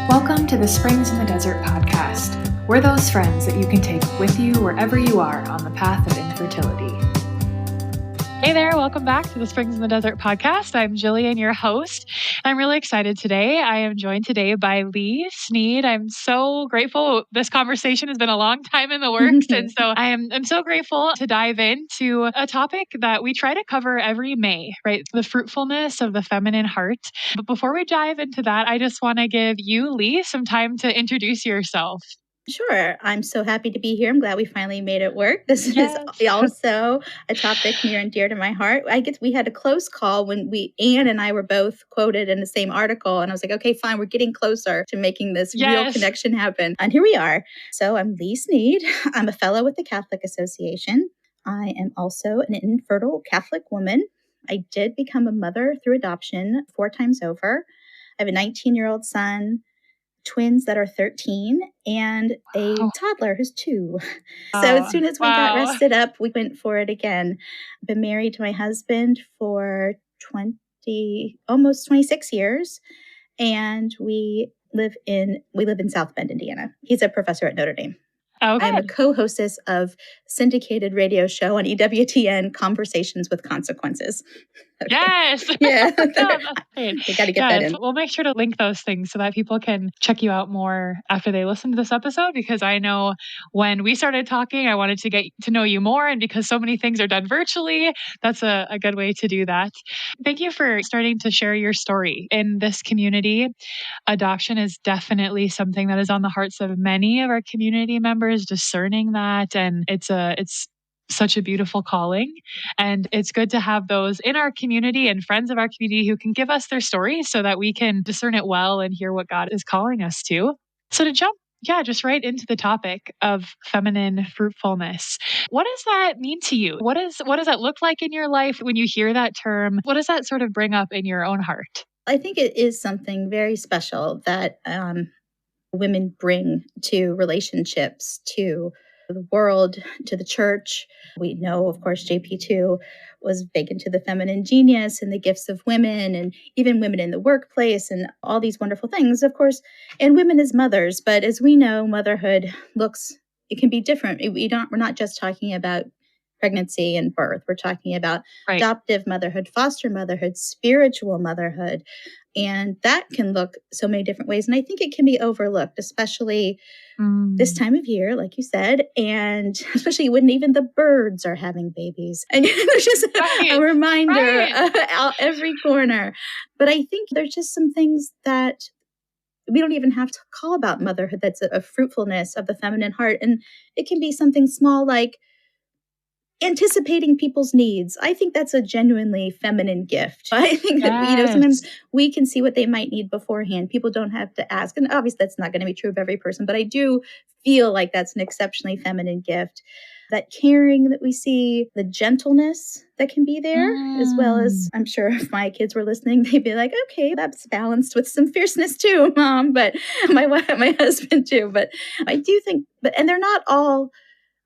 Welcome to the Springs in the Desert podcast. We're those friends that you can take with you wherever you are on the path of infertility. Hey there, welcome back to the Springs in the Desert podcast. I'm Jillian, your host. I'm really excited today. I am joined today by Leigh Snead. I'm so grateful. This conversation has been a long time in the works. And so I'm so grateful to dive into a topic that we try to cover every May, right? The fruitfulness of the feminine heart. But before we dive into that, I just want to give you, Leigh, some time to introduce yourself. Sure. I'm so happy to be here. I'm glad we finally made it work. This is also a topic near and dear to my heart. I guess we had a close call when Anne and I were both quoted in the same article. And I was like, okay, fine. We're getting closer to making this real connection happen. And here we are. So I'm Leigh Snead. I'm a fellow with the Catholic Association. I am also an infertile Catholic woman. I did become a mother through adoption 4 times over. I have a 19-year-old son, twins that are 13, and a toddler who's 2. So as soon as we got rested up, we went for it again. I've been married to my husband for almost 26 years, and we live in South Bend, Indiana. He's a professor at Notre Dame. Okay. I'm a co-hostess of syndicated radio show on EWTN, Conversations with Consequences. Okay. Yes. Yeah. We got to get that in. We'll make sure to link those things so that people can check you out more after they listen to this episode, because I know when we started talking, I wanted to get to know you more. And because so many things are done virtually, that's a good way to do that. Thank you for starting to share your story in this community. Adoption is definitely something that is on the hearts of many of our community members, discerning that. And it's such a beautiful calling. And it's good to have those in our community and friends of our community who can give us their stories so that we can discern it well and hear what God is calling us to. So to jump just right into the topic of feminine fruitfulness. What does that mean to you? What does that look like in your life when you hear that term? What does that sort of bring up in your own heart? I think it is something very special that women bring to relationships, to the world, to the church. We know, of course, JP2 was big into the feminine genius and the gifts of women, and even women in the workplace and all these wonderful things, of course, and women as mothers. But as we know, motherhood it can be different. We're not just talking about pregnancy and birth. We're talking about adoptive motherhood, foster motherhood, spiritual motherhood. And that can look so many different ways. And I think it can be overlooked, especially this time of year, like you said, and especially when even the birds are having babies. And there's just a reminder out every corner. But I think there's just some things that we don't even have to call about motherhood. That's a fruitfulness of the feminine heart. And it can be something small like anticipating people's needs. I think that's a genuinely feminine gift. I think that, sometimes we can see what they might need beforehand. People don't have to ask. And obviously that's not going to be true of every person, but I do feel like that's an exceptionally feminine gift. That caring that we see, the gentleness that can be there, as well as, I'm sure if my kids were listening, they'd be like, okay, that's balanced with some fierceness too, Mom, but my husband too. But I do think, and they're not all,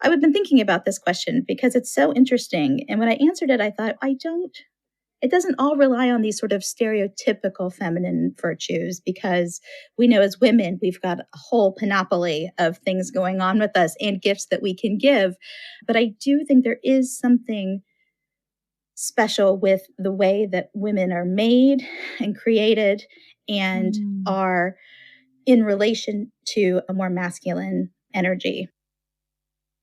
I've been thinking about this question because it's so interesting. And when I answered it, I thought, it doesn't all rely on these sort of stereotypical feminine virtues, because we know as women, we've got a whole panoply of things going on with us and gifts that we can give. But I do think there is something special with the way that women are made and created and are in relation to a more masculine energy.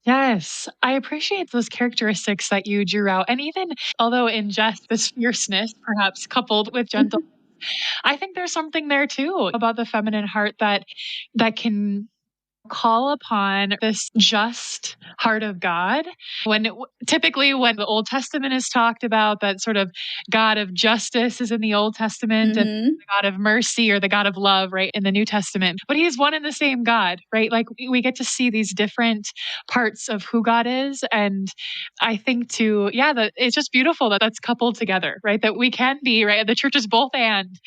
Yes, I appreciate those characteristics that you drew out. And even although in just this fierceness, perhaps coupled with gentleness, I think there's something there too about the feminine heart that can call upon this just heart of God. Typically when the Old Testament is talked about, that sort of God of justice is in the Old Testament, and the God of mercy or the God of love, right, in the New Testament. But He's one and the same God, right? Like we get to see these different parts of who God is. And I think that it's just beautiful that that's coupled together, right? That we can be, right? The church is both and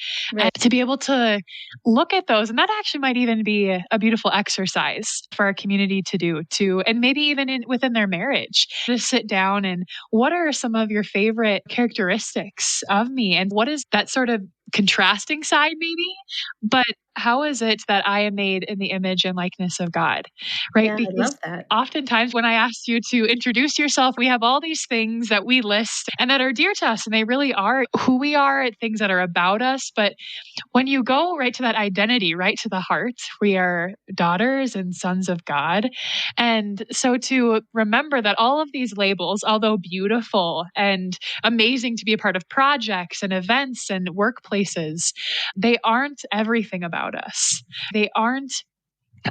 to be able to look at those. And that actually might even be a beautiful exercise for our community to do too, and maybe even within their marriage, just sit down and what are some of your favorite characteristics of me, and what is that sort of contrasting side maybe, but how is it that I am made in the image and likeness of God, right? Yeah, I Because love that. oftentimes when I ask you to introduce yourself, we have all these things that we list and that are dear to us, and they really are who we are, things that are about us. But when you go right to that identity, right to the heart, we are daughters and sons of God. And so to remember that all of these labels, although beautiful and amazing to be a part of projects and events and workplaces, they aren't everything about us. They aren't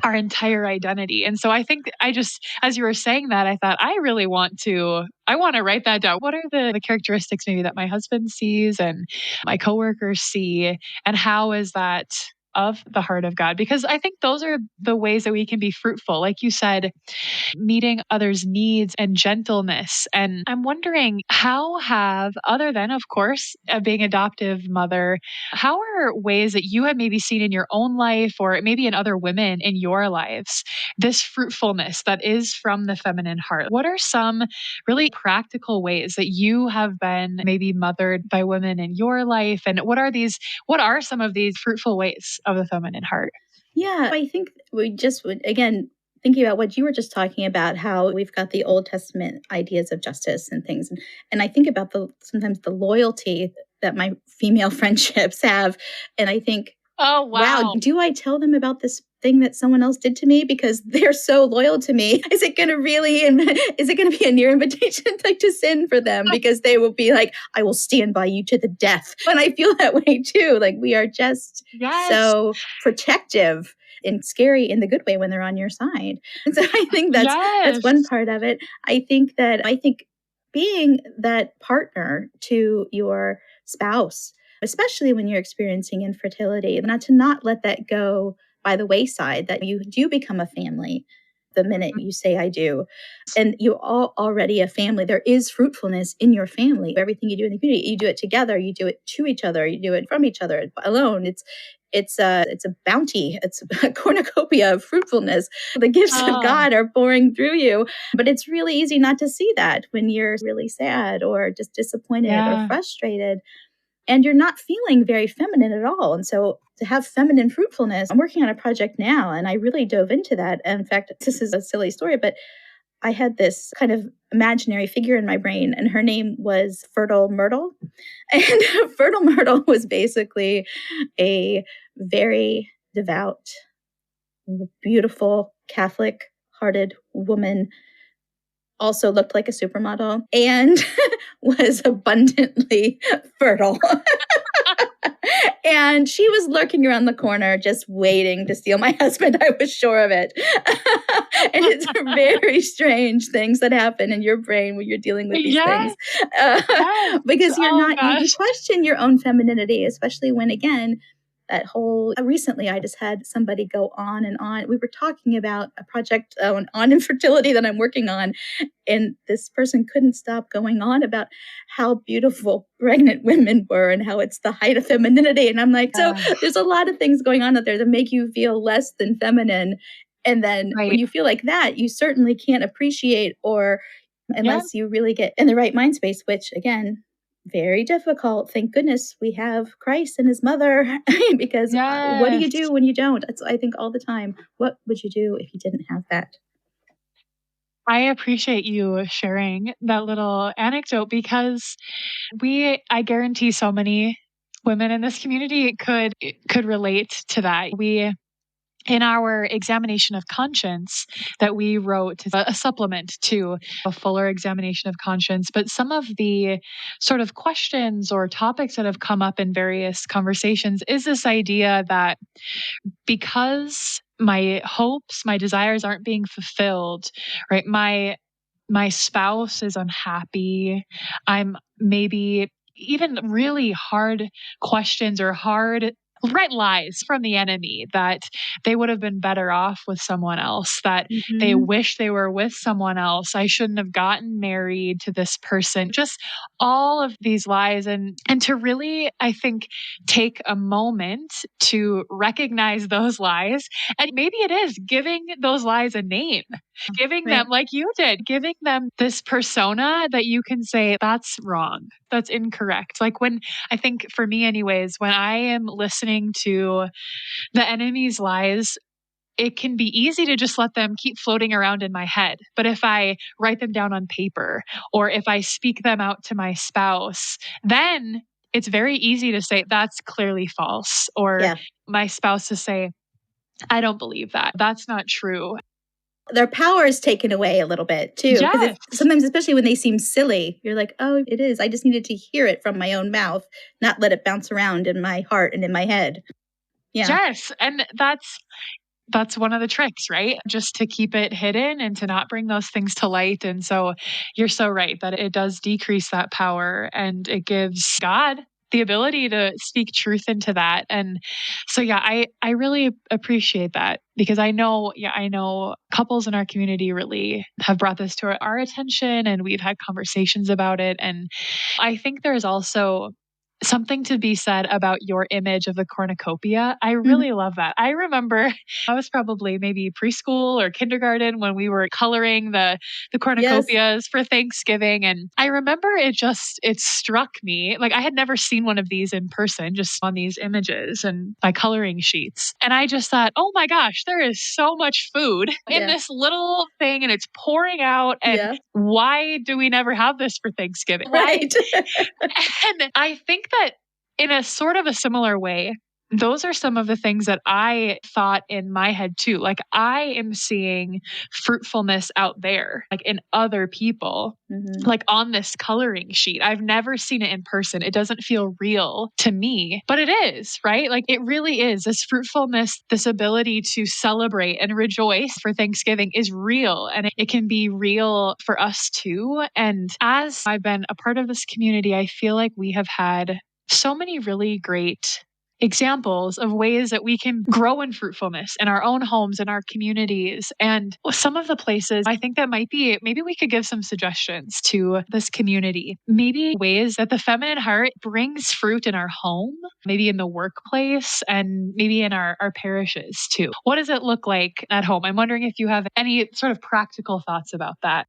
our entire identity. And so I think I just, as you were saying that, I thought I want to write that down. What are the characteristics maybe that my husband sees and my coworkers see? And how is that of the heart of God? Because I think those are the ways that we can be fruitful. Like you said, meeting others' needs and gentleness. And I'm wondering how have, other than, of course, being adoptive mother, how are ways that you have maybe seen in your own life or maybe in other women in your lives, this fruitfulness that is from the feminine heart? What are some really practical ways that you have been maybe mothered by women in your life? And what are some of these fruitful ways of the feminine heart? Yeah, I think we just would, again, thinking about what you were just talking about, how we've got the Old Testament ideas of justice and things. And I think about sometimes the loyalty that my female friendships have. And I think, Oh, wow, wow. do I tell them about this thing that someone else did to me because they're so loyal to me? Is it going to really, is it going to be a near invitation like to sin for them? Because they will be like, I will stand by you to the death. And I feel that way too. Like we are just Yes. so protective and scary in the good way when they're on your side. And so I think that's one Yes. part of it. I think being that partner to your spouse, especially when you're experiencing infertility, not let that go by the wayside, that you do become a family the minute you say I do. And you are already a family. There is fruitfulness in your family. Everything you do in the community, you do it together, you do it to each other, you do it from each other alone. It's a bounty. It's a cornucopia of fruitfulness. The gifts of Oh, God are pouring through you. But it's really easy not to see that when you're really sad or just disappointed or yeah. frustrated and you're not feeling very feminine at all. And so to have feminine fruitfulness, I'm working on a project now and I really dove into that. In fact, this is a silly story, but I had this kind of imaginary figure in my brain and her name was Fertile Myrtle. And Fertile Myrtle was basically a very devout, beautiful, Catholic hearted woman, also looked like a supermodel and was abundantly fertile. And she was lurking around the corner, just waiting to steal my husband. I was sure of it. And it's very strange things that happen in your brain when you're dealing with these things, Yes, yes. because Oh you gosh. question your own femininity, especially when, again, that whole recently I just had somebody go on and on. We were talking about a project on infertility that I'm working on, and this person couldn't stop going on about how beautiful pregnant women were and how it's the height of femininity. And I'm like, so Uh, there's a lot of things going on out there that make you feel less than feminine. And then when right. you feel like that, you certainly can't appreciate or Yeah. unless you really get in the right mind space, which again, very difficult. Thank goodness we have Christ and his mother because what do you Yes. do when you don't? That's, I think all the time. What would you do if you didn't have that? I appreciate you sharing that little anecdote because I guarantee so many women in this community could relate to that. We in our examination of conscience that we wrote a supplement to a fuller examination of conscience, but some of the sort of questions or topics that have come up in various conversations is this idea that because my hopes, my desires aren't being fulfilled, right? My spouse is unhappy. I'm maybe even really hard questions or hard right lies from the enemy, that they would have been better off with someone else, that they Mhm. wish they were with someone else. I shouldn't have gotten married to this person. Just all of these lies, and to really, I think, take a moment to recognize those lies. And maybe it is giving those lies a name, giving them, Right. like you did, giving them this persona that you can say, that's wrong, that's incorrect. Like, when I think, for me anyways, when I am listening to the enemy's lies, it can be easy to just let them keep floating around in my head. But if I write them down on paper, or if I speak them out to my spouse, then it's very easy to say, that's clearly false. Or Yeah. my spouse to say, I don't believe that. That's not true. Their power is taken away a little bit too, because Yes. it's sometimes, especially when they seem silly, you're like, "Oh, it is. I just needed to hear it from my own mouth, not let it bounce around in my heart and in my head." Yeah. Yes. And that's one of the tricks, right? Just to keep it hidden and to not bring those things to light. And so you're so right that it does decrease that power, and it gives God the ability to speak truth into that. And so, yeah, I really appreciate that, because I know couples in our community really have brought this to our attention, and we've had conversations about it. And I think there's also something to be said about your image of the cornucopia. I Mhm. really love that. I remember I was probably maybe preschool or kindergarten when we were coloring the Yes. cornucopias for Thanksgiving, and I remember it struck me, like, I had never seen one of these in person, just on these images and by coloring sheets. And I just thought, "Oh my gosh, there is so much food in Yeah. this little thing, and it's pouring out, and Yeah. why do we never have this for Thanksgiving?" Right? Right. And I think that, in a sort of a similar way, those are some of the things that I thought in my head too. Like, I am seeing fruitfulness out there, like in other people, Mhm. like on this coloring sheet. I've never seen it in person. It doesn't feel real to me, but it is, right? Like, it really is. This fruitfulness, this ability to celebrate and rejoice for Thanksgiving is real, and it can be real for us too. And as I've been a part of this community, I feel like we have had so many really great examples of ways that we can grow in fruitfulness in our own homes, in our communities. And some of the places, I think that might be, maybe we could give some suggestions to this community. Maybe ways that the feminine heart brings fruit in our home, maybe in the workplace, and maybe in our parishes too. What does it look like at home? I'm wondering if you have any sort of practical thoughts about that.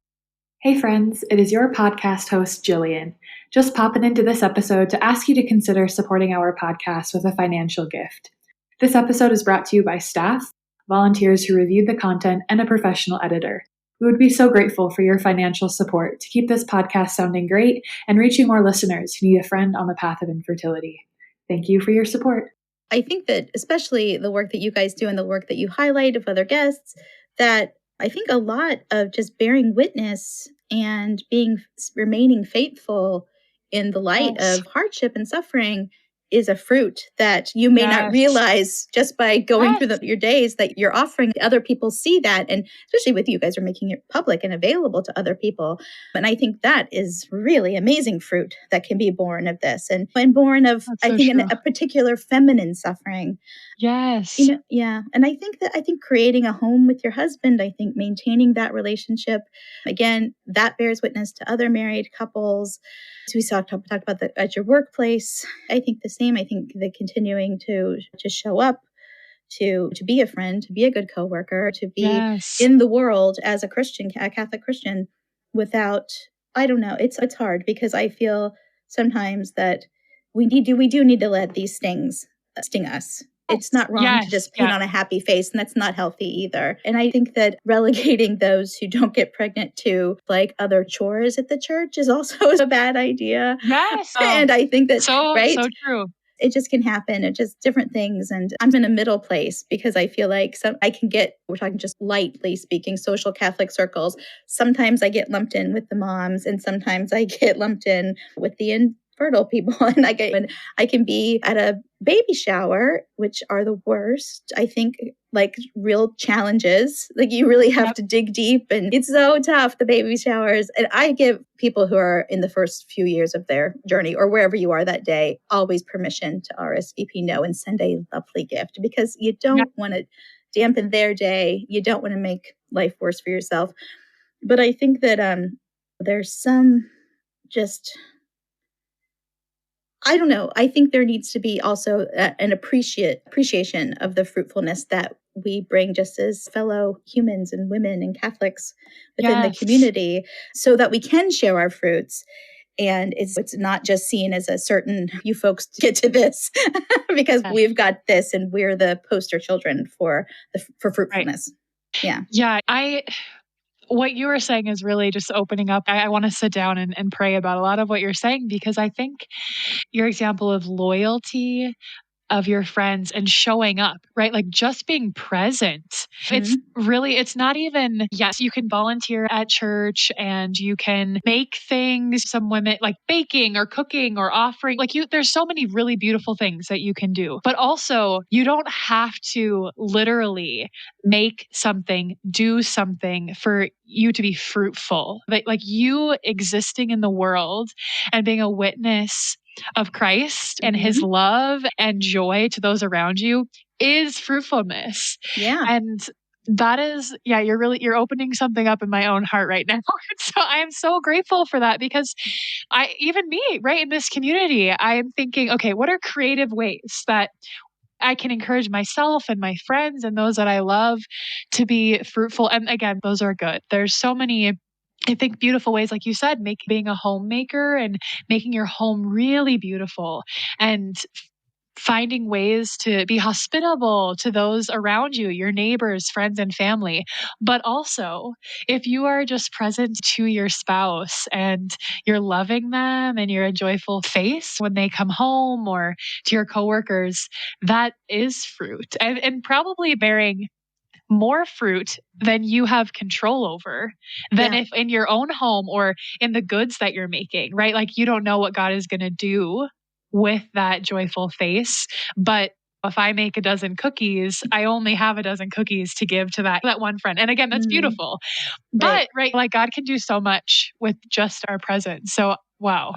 Hey friends, it is your podcast host, Jillian. Just popping into this episode to ask you to consider supporting our podcast with a financial gift. This episode is brought to you by staff, volunteers who reviewed the content, and a professional editor. We would be so grateful for your financial support to keep this podcast sounding great and reaching more listeners who need a friend on the path of infertility. Thank you for your support. I think that especially the work that you guys do and the work that you highlight of other guests, that I think a lot of just bearing witness and remaining faithful in the light Yes. of hardship and suffering is a fruit that you may not Yes. realize just by going through Yes. your days, that you're offering. Other people see that, and especially with you guys are making it public and available to other people. And I think that is really amazing fruit that can be born of this, and born of, That's I so think, true. a particular feminine suffering. Yes. Yeah. And I think creating a home with your husband, I think maintaining that relationship, again, that bears witness to other married couples. So we talked about that at your workplace. I think the same. I think the continuing to show up, to be a friend, to be a good coworker, to be Yes. in the world as a Christian, a Catholic Christian, without, I don't know, it's hard, because I feel sometimes that we do need to let these stings sting us. It's not wrong to Yes. just put Yeah. on a happy face, and that's not healthy either. And I think that relegating those who don't get pregnant to like other chores at the church is also a bad idea. Yes. Oh, And I think that, so, right, so true. it just can happen. It's just different things. And I'm in a middle place, because I feel like I can get, we're talking just lightly speaking, social Catholic circles. Sometimes I get lumped in with the moms, and sometimes I get lumped in with the infertile people. And I can be at a baby shower, which are the worst. I think like real challenges. Like you really have to dig deep and it's so tough, the baby showers. And I give people who are in the first few years of their journey or wherever you are that day, always permission to RSVP no and send a lovely gift because you don't want to dampen their day. You don't want to make life worse for yourself. But I think that there's some just I don't know. I think there needs to be also an appreciation of the fruitfulness that we bring just as fellow humans and women and Catholics within the community so that we can share our fruits. And it's not just seen as a certain, you folks get to this because we've got this and we're the poster children for fruitfulness. Right. Yeah. What you were saying is really just opening up. I want to sit down and pray about a lot of what you're saying because I think your example of loyalty of your friends and showing up, right? Like just being present. It's really, it's not even, yes, you can volunteer at church and you can make things, some women like baking or cooking or offering, like there's so many really beautiful things that you can do. But also you don't have to literally make something, do something for you to be fruitful. Like you existing in the world and being a witness of Christ and his love and joy to those around you is fruitfulness. Yeah. And that is, you're opening something up in my own heart right now. So I am so grateful for that because even me, right, in this community, I am thinking, okay, what are creative ways that I can encourage myself and my friends and those that I love to be fruitful? And again, those are good. There's so many, I think, beautiful ways, like you said, being a homemaker and making your home really beautiful and finding ways to be hospitable to those around you, your neighbors, friends, and family. But also, if you are just present to your spouse and you're loving them and you're a joyful face when they come home or to your coworkers, that is fruit and probably bearing more fruit than you have control over than if in your own home or in the goods that you're making, right? Like you don't know what God is going to do with that joyful face. But if I make a dozen cookies, I only have a dozen cookies to give to that one friend. And again, that's beautiful. But right, like God can do so much with just our presence. So wow.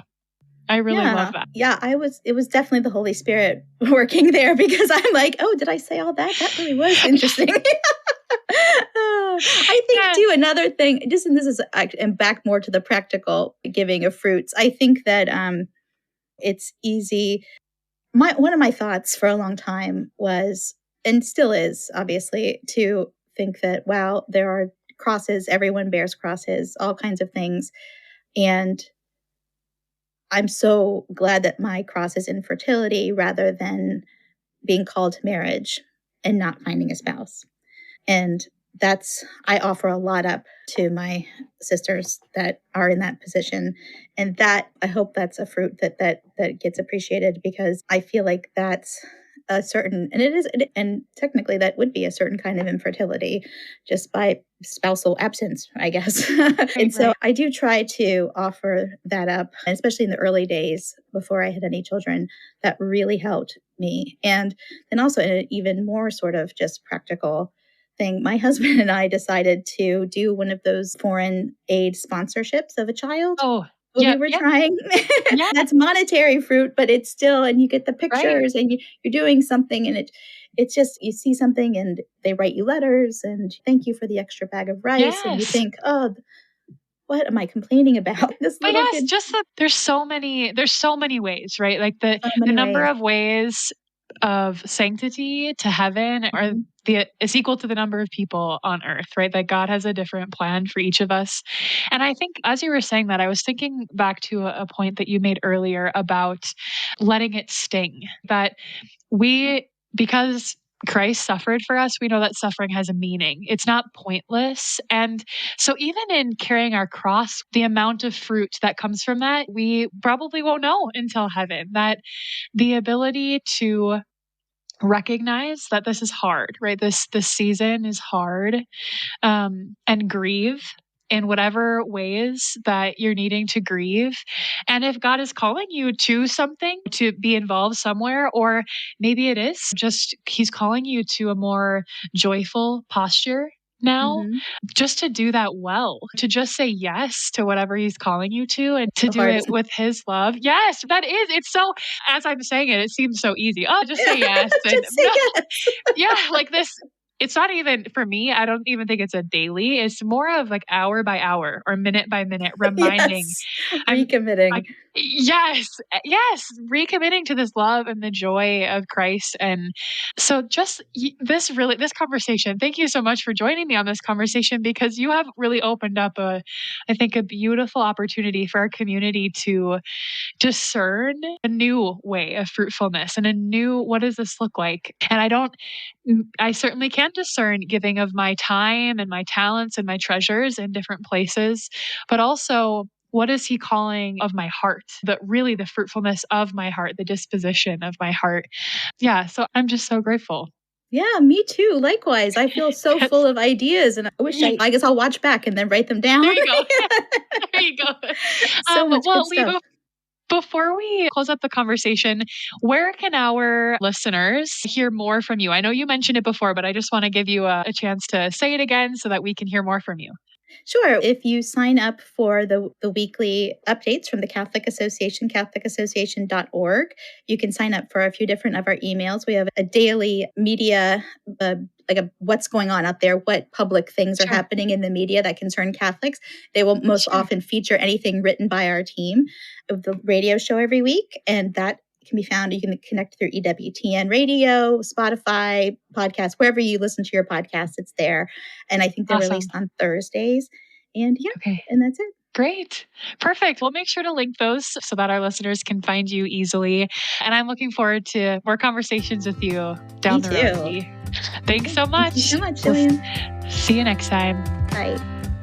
I really love that. Yeah, it was definitely the Holy Spirit working there because I'm like, oh, did I say all that? That really was interesting. I think too, another thing, and this is and back more to the practical giving of fruits. I think that it's easy. One of my thoughts for a long time was, and still is, obviously, to think that, wow, there are crosses, everyone bears crosses, all kinds of things. And I'm so glad that my cross is infertility rather than being called to marriage and not finding a spouse. And I offer a lot up to my sisters that are in that position. And that, I hope that's a fruit that gets appreciated because I feel like that's a certain, and technically that would be a certain kind of infertility just by spousal absence, I guess. And so I do try to offer that up, especially in the early days before I had any children. That really helped me. And then also in an even more sort of just practical thing, my husband and I decided to do one of those foreign aid sponsorships of a child. Oh, we were trying. That's monetary fruit, but it's still, and you get the pictures and you're doing something and it's just, you see something and they write you letters and thank you for the extra bag of rice. And you think, oh, what am I complaining about? This little kid. Just that there's so many ways, right? Like the number of ways of sanctity to heaven is equal to the number of people on earth, right? That God has a different plan for each of us. And I think as you were saying that, I was thinking back to a point that you made earlier about letting it sting, that because Christ suffered for us, we know that suffering has a meaning. It's not pointless. And so even in carrying our cross, the amount of fruit that comes from that, we probably won't know until heaven. That the ability to recognize that this is hard, right? This season is hard, and grieve in whatever ways that you're needing to grieve. And if God is calling you to something, to be involved somewhere, or maybe it is just He's calling you to a more joyful posture now, Mm-hmm. just to do that well, to just say yes to whatever He's calling you to and to The do it hardest. with His love. Yes, that is. It's so, as I'm saying it, it seems so easy. Oh, just say yes. And Just say no, yes. yeah, like this. It's not even for me. I don't even think it's a daily. It's more of like hour by hour or minute by minute reminding. Yes. I'm I Recommitting. yes, yes, recommitting to this love and the joy of Christ. And so just this conversation. Thank you so much for joining me on this conversation because you have really opened up I think a beautiful opportunity for our community to discern a new way of fruitfulness and a new, what does this look like? And I certainly can discern giving of my time and my talents and my treasures in different places, but also what is He calling of my heart? That really the fruitfulness of my heart, the disposition of my heart. Yeah. So I'm just so grateful. Yeah, me too. Likewise. I feel so full Yes. of ideas and I wish I guess I'll watch back and then write them down. There you go. There you go. So much good Well, Lee, stuff. before we close up the conversation, where can our listeners hear more from you? I know you mentioned it before, but I just want to give you a chance to say it again so that we can hear more from you. Sure. If you sign up for the weekly updates from the Catholic Association, catholicassociation.org, you can sign up for a few different of our emails. We have a daily media, what's going on out there, what public things are Sure. happening in the media that concern Catholics. They will most Sure. often feature anything written by our team of the radio show every week. And that can be found. You can connect through EWTN radio, Spotify, podcast, wherever you listen to your podcast, it's there. And I think they're Awesome. released on Thursdays. And yeah, Okay. and that's it. Great. Perfect. We'll make sure to link those so that our listeners can find you easily. And I'm looking forward to more conversations with you down the road. too. Lee. Thanks so much. Thank you so much, Jillian. See you next time. Bye.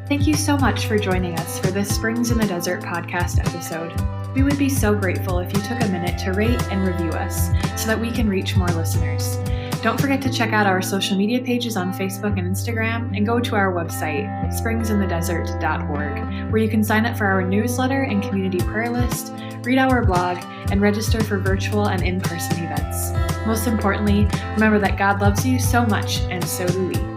Thank you so much for joining us for this Springs in the Desert podcast episode. We would be so grateful if you took a minute to rate and review us so that we can reach more listeners. Don't forget to check out our social media pages on Facebook and Instagram and go to our website, springsinthedesert.org, where you can sign up for our newsletter and community prayer list, read our blog, and register for virtual and in-person events. Most importantly, remember that God loves you so much, and so do we.